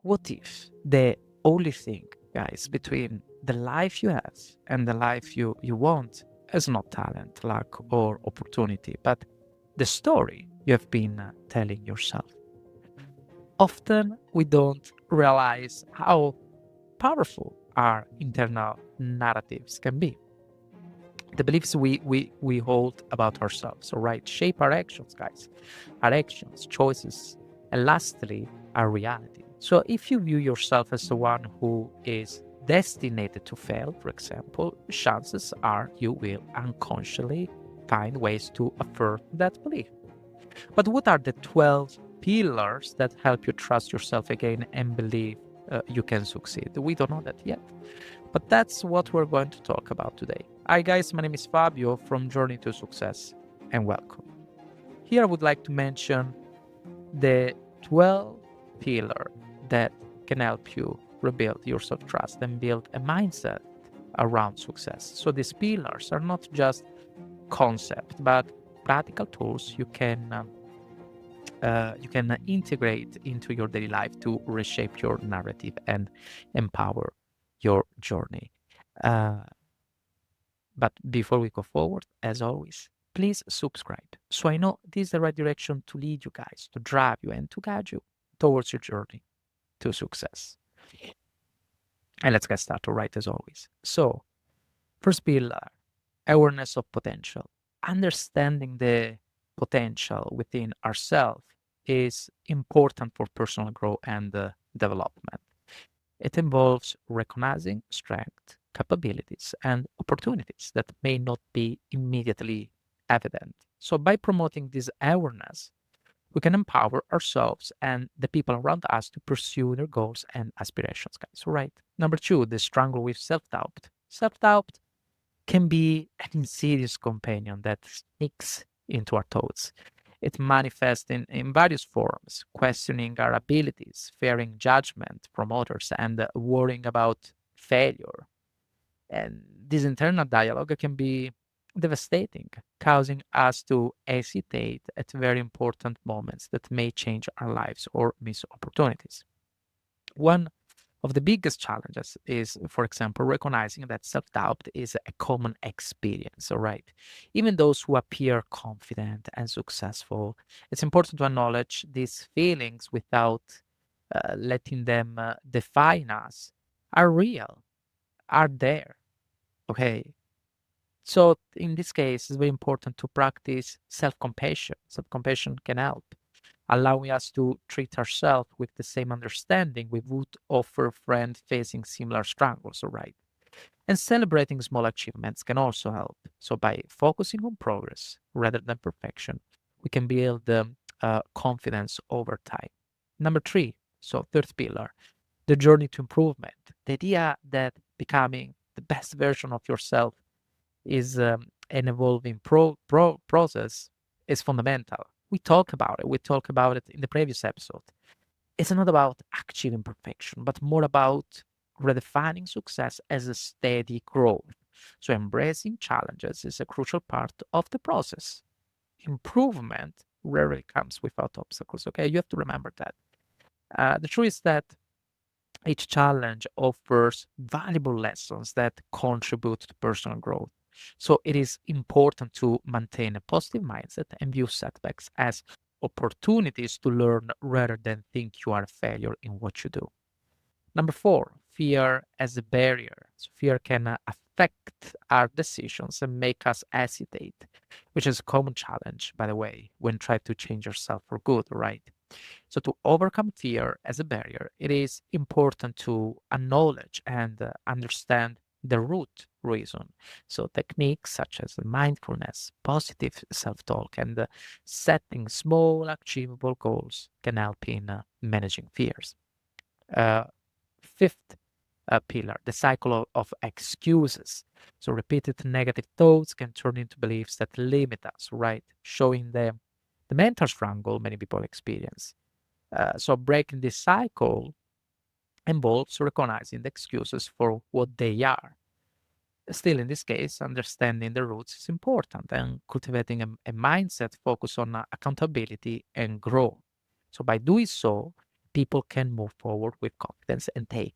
What if the only thing, guys, between the life you have and the life you want is not talent, luck, or opportunity, but the story you have been telling yourself? Often we don't realize how powerful our internal narratives can be. The beliefs we hold about ourselves, all right, shape our actions, guys, our actions, choices, and lastly, our reality. So if you view yourself as the one who is destined to fail, for example, chances are you will unconsciously find ways to affirm that belief. But what are the 12 pillars that help you trust yourself again and believe you can succeed? We don't know that yet. But that's what we're going to talk about today. Hi, guys, my name is Fabio from Journey to Success, and welcome. Here, I would like to mention the 12 pillars that can help you rebuild your self trust and build a mindset around success. So, these pillars are not just concepts, but practical tools you can integrate into your daily life to reshape your narrative and empower your journey. Uh, but before we go forward, as always, please subscribe so I know this is the right direction to lead you guys, to drive you, and to guide you towards your journey to success. And let's get started, right, as always. So, first pillar, awareness of potential. Understanding the potential within ourselves is important for personal growth and development. It involves recognizing strength, capabilities, and opportunities that may not be immediately evident. So, by promoting this awareness, we can empower ourselves and the people around us to pursue their goals and aspirations, guys. Right. Number two, the struggle with self doubt. Self doubt can be an insidious companion that sneaks into our thoughts. It manifests in various forms, questioning our abilities, fearing judgment from others, and worrying about failure. And this internal dialogue can be devastating, causing us to hesitate at very important moments that may change our lives or miss opportunities. One of the biggest challenges is, for example, recognizing that self doubt is a common experience, all right? Even those who appear confident and successful, it's important to acknowledge these feelings without letting them define us, are real, are there, okay? So, in this case, it's very important to practice self compassion. Self compassion can help, allowing us to treat ourselves with the same understanding we would offer a friend facing similar struggles, all right? And celebrating small achievements can also help. So, by focusing on progress rather than perfection, we can build confidence over time. Number three, so third pillar, the journey to improvement. The idea that becoming the best version of yourself is an evolving process is fundamental. We talk about it. We talk about it in the previous episode. It's not about achieving perfection, but more about redefining success as a steady growth. So embracing challenges is a crucial part of the process. Improvement rarely comes without obstacles. Okay, you have to remember that. The truth is that each challenge offers valuable lessons that contribute to personal growth. So it is important to maintain a positive mindset and view setbacks as opportunities to learn rather than think you are a failure in what you do. Number four, fear as a barrier. So fear can affect our decisions and make us hesitate, which is a common challenge, by the way, when trying to change yourself for good, right? So, to overcome fear as a barrier, it is important to acknowledge and understand the root reason. So, techniques such as mindfulness, positive self talk, and setting small, achievable goals can help in managing fears. Uh, Fifth pillar, the cycle of excuses. So, repeated negative thoughts can turn into beliefs that limit us, right? Showing the mental struggle many people experience. So breaking this cycle involves recognizing the excuses for what they are. Still, in this case, understanding the roots is important and cultivating a mindset focused on accountability and growth. So, by doing so, people can move forward with confidence and take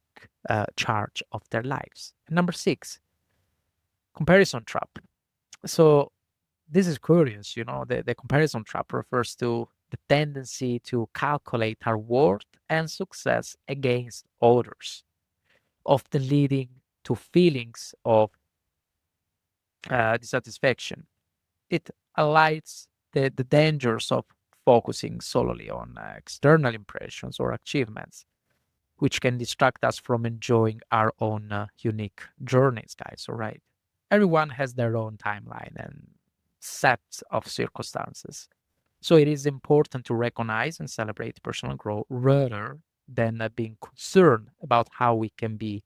charge of their lives. Number six, comparison trap. So this is curious, the comparison trap refers to the tendency to calculate our worth and success against others, often leading to feelings of dissatisfaction. It highlights the dangers of focusing solely on external impressions or achievements, which can distract us from enjoying our own unique journeys, guys. All right. Everyone has their own timeline and set of circumstances. So it is important to recognize and celebrate personal growth rather than being concerned about how we can be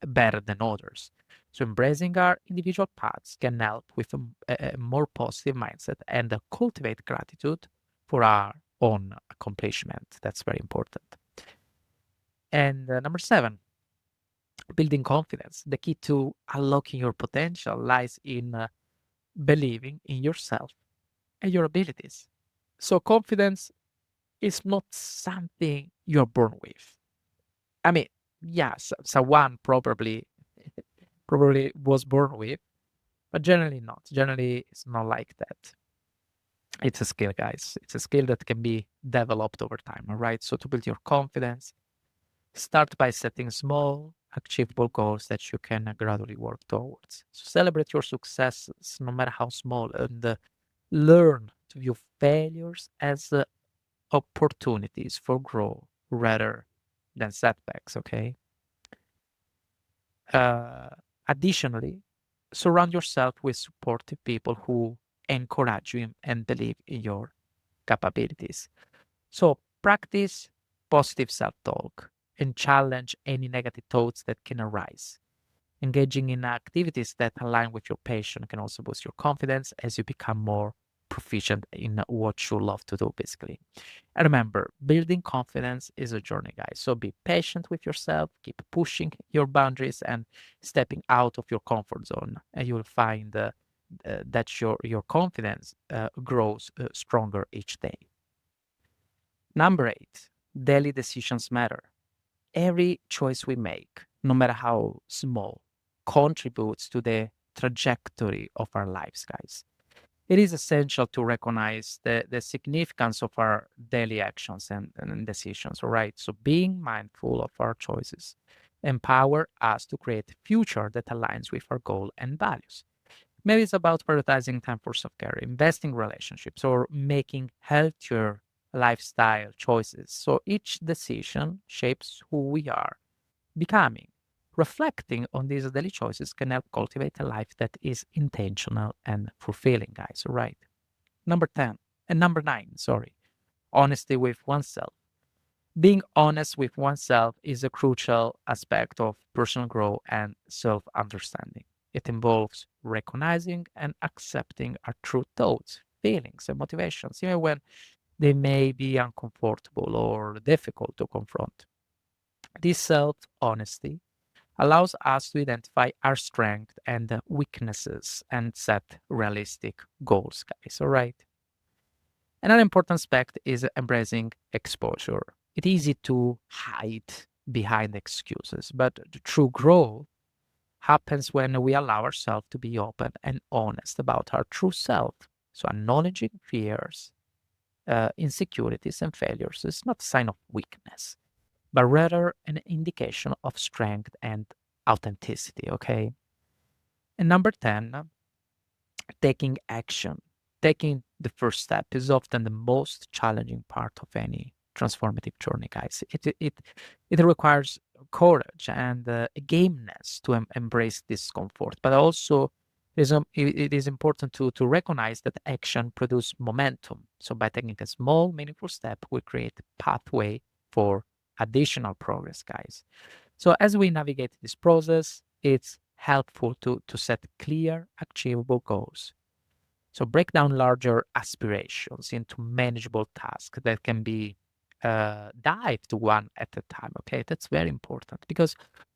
better than others. So embracing our individual paths can help with a more positive mindset and cultivate gratitude for our own accomplishment. That's very important. And number seven, building confidence. The key to unlocking your potential lies in believing in yourself and your abilities. So confidence is not something you're born with. I mean, yes, someone probably was born with, but generally not. Generally, it's not like that. It's a skill, guys. It's a skill that can be developed over time. All right. So to build your confidence, start by setting small, achievable goals that you can gradually work towards. So celebrate your successes, no matter how small, and learn to view failures as opportunities for growth rather than setbacks. Okay. Uh, Additionally, surround yourself with supportive people who encourage you and believe in your capabilities. So practice positive self-talk and challenge any negative thoughts that can arise. Engaging in activities that align with your passion can also boost your confidence as you become more proficient in what you love to do, basically. And remember, building confidence is a journey, guys. So be patient with yourself, keep pushing your boundaries and stepping out of your comfort zone. And you'll find that your confidence grows stronger each day. Number eight, daily decisions matter. Every choice we make, no matter how small, contributes to the trajectory of our lives, guys. It is essential to recognize the significance of our daily actions and decisions, all right? So being mindful of our choices empower us to create a future that aligns with our goal and values. Maybe it's about prioritizing time for self-care, investing in relationships, or making healthier lifestyle choices. So each decision shapes who we are becoming. Reflecting on these daily choices can help cultivate a life that is intentional and fulfilling, guys. All right. Number 10 and number nine, sorry, honesty with oneself. Being honest with oneself is a crucial aspect of personal growth and self understanding. It involves recognizing and accepting our true thoughts, feelings, and motivations, even when they may be uncomfortable or difficult to confront. This self honesty allows us to identify our strengths and weaknesses and set realistic goals, guys. All right. Another important aspect is embracing exposure. It's easy to hide behind excuses, but the true growth happens when we allow ourselves to be open and honest about our true self. So, acknowledging fears, insecurities, and failures is not a sign of weakness, but rather an indication of strength and authenticity. Okay. And number 10, taking action. Taking the first step is often the most challenging part of any transformative journey, guys. It requires courage and a gameness to embrace discomfort, but also it is important to recognize that action produces momentum. So by taking a small, meaningful step, we create a pathway for additional progress, guys. So as we navigate this process, it's helpful to set clear, achievable goals. So break down larger aspirations into manageable tasks that can be dived one at a time. Okay, that's very important because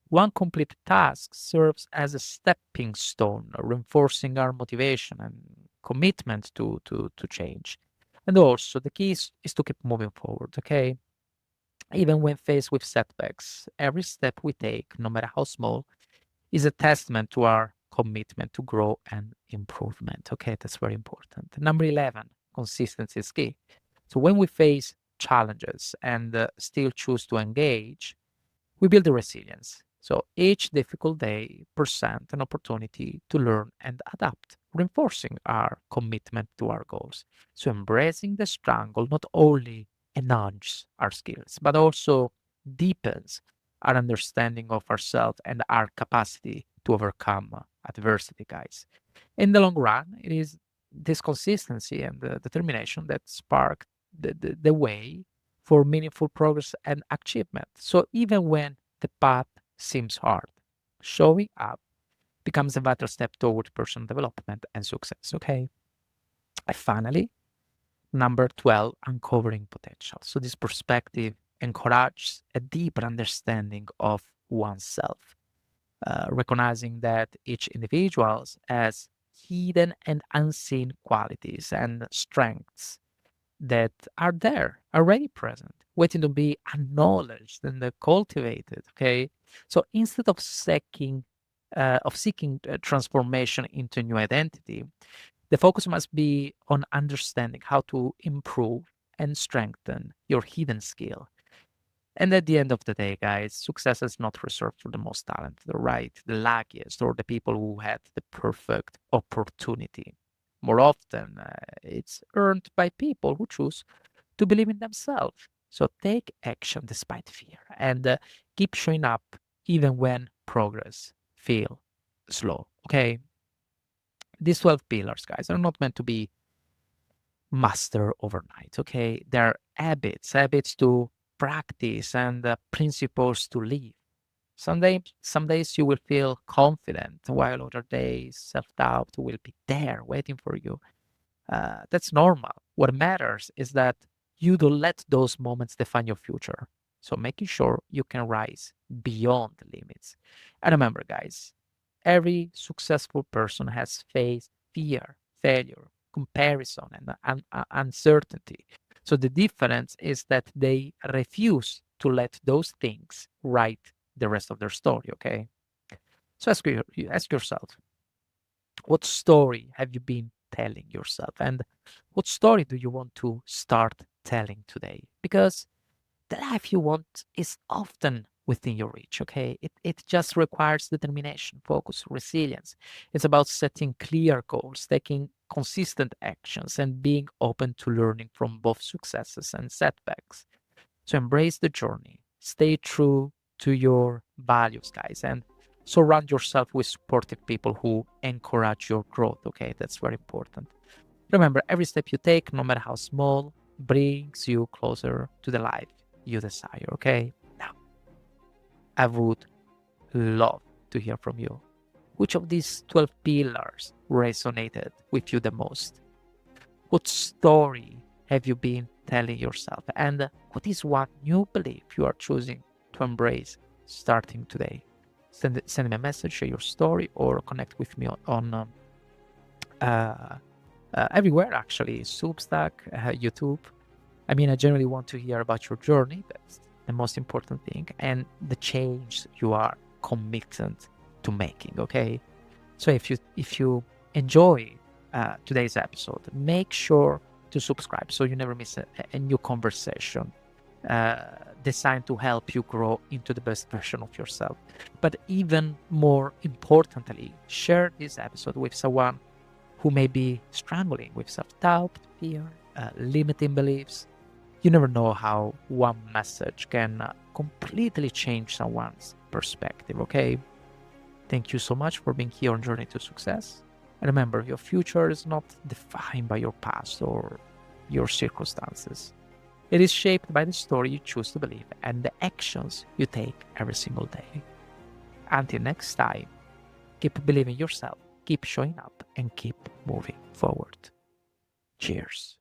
one complete task serves as a stepping stone, reinforcing our motivation and commitment to change. And also, the key is to keep moving forward. Okay, Even when faced with setbacks, every step we take, no matter how small, is a testament to our commitment to grow and improvement. Okay, that's very important. Number 11, consistency is key. So when we face challenges and still choose to engage, we build the resilience. So each difficult day presents an opportunity to learn and adapt, reinforcing our commitment to our goals. So embracing the struggle not only enhances our skills, but also deepens our understanding of ourselves and our capacity to overcome adversity, guys. In the long run, it is this consistency and the determination that spark the way for meaningful progress and achievement. So even when the path seems hard, showing up becomes a vital step toward personal development and success. Okay. And finally, number 12, uncovering potential. So this perspective encourages a deeper understanding of oneself, recognizing that each individual has hidden and unseen qualities and strengths that are there, already present, waiting to be acknowledged and cultivated. Okay, so instead of seeking transformation into a new identity, the focus must be on understanding how to improve and strengthen your hidden skill. And at the end of the day, guys, success is not reserved for the most talented, right? The luckiest or the people who had the perfect opportunity. More often, it's earned by people who choose to believe in themselves. So take action despite fear and keep showing up even when progress feel slow. Okay, these 12 pillars, guys, are not meant to be master overnight. Okay, they're habits to practice and principles to live. Some days you will feel confident, while other days self-doubt will be there waiting for you. That's normal. What matters is that you don't let those moments define your future. So making sure you can rise beyond the limits. And remember, guys, every successful person has faced fear, failure, comparison, and uncertainty. So the difference is that they refuse to let those things write the rest of their story. Okay. So ask yourself, what story have you been telling yourself? And what story do you want to start telling today? Because the life you want is often within your reach, okay? It just requires determination, focus, resilience. It's about setting clear goals, taking consistent actions, and being open to learning from both successes and setbacks. So embrace the journey, stay true to your values, guys, and surround yourself with supportive people who encourage your growth. Okay, that's very important. Remember, every step you take, no matter how small, brings you closer to the life you desire. Okay, now I would love to hear from you. Which of these 12 pillars resonated with you the most? What story have you been telling yourself? And what is one new belief you are choosing to embrace starting today? Send me a message, share your story, or connect with me on uh, everywhere, actually. Substack, YouTube. I mean, I generally want to hear about your journey. That's the most important thing. And the change you are committed to making, okay? So if you enjoy today's episode, make sure to subscribe so you never miss a new conversation uh, designed to help you grow into the best version of yourself. But even more importantly, share this episode with someone who may be struggling with self-doubt, fear, limiting beliefs. You never know how one message can completely change someone's perspective, okay? Thank you so much for being here on Journey to Success. And remember, your future is not defined by your past or your circumstances. It is shaped by the story you choose to believe and the actions you take every single day. Until next time, keep believing yourself, keep showing up, and keep moving forward. Cheers.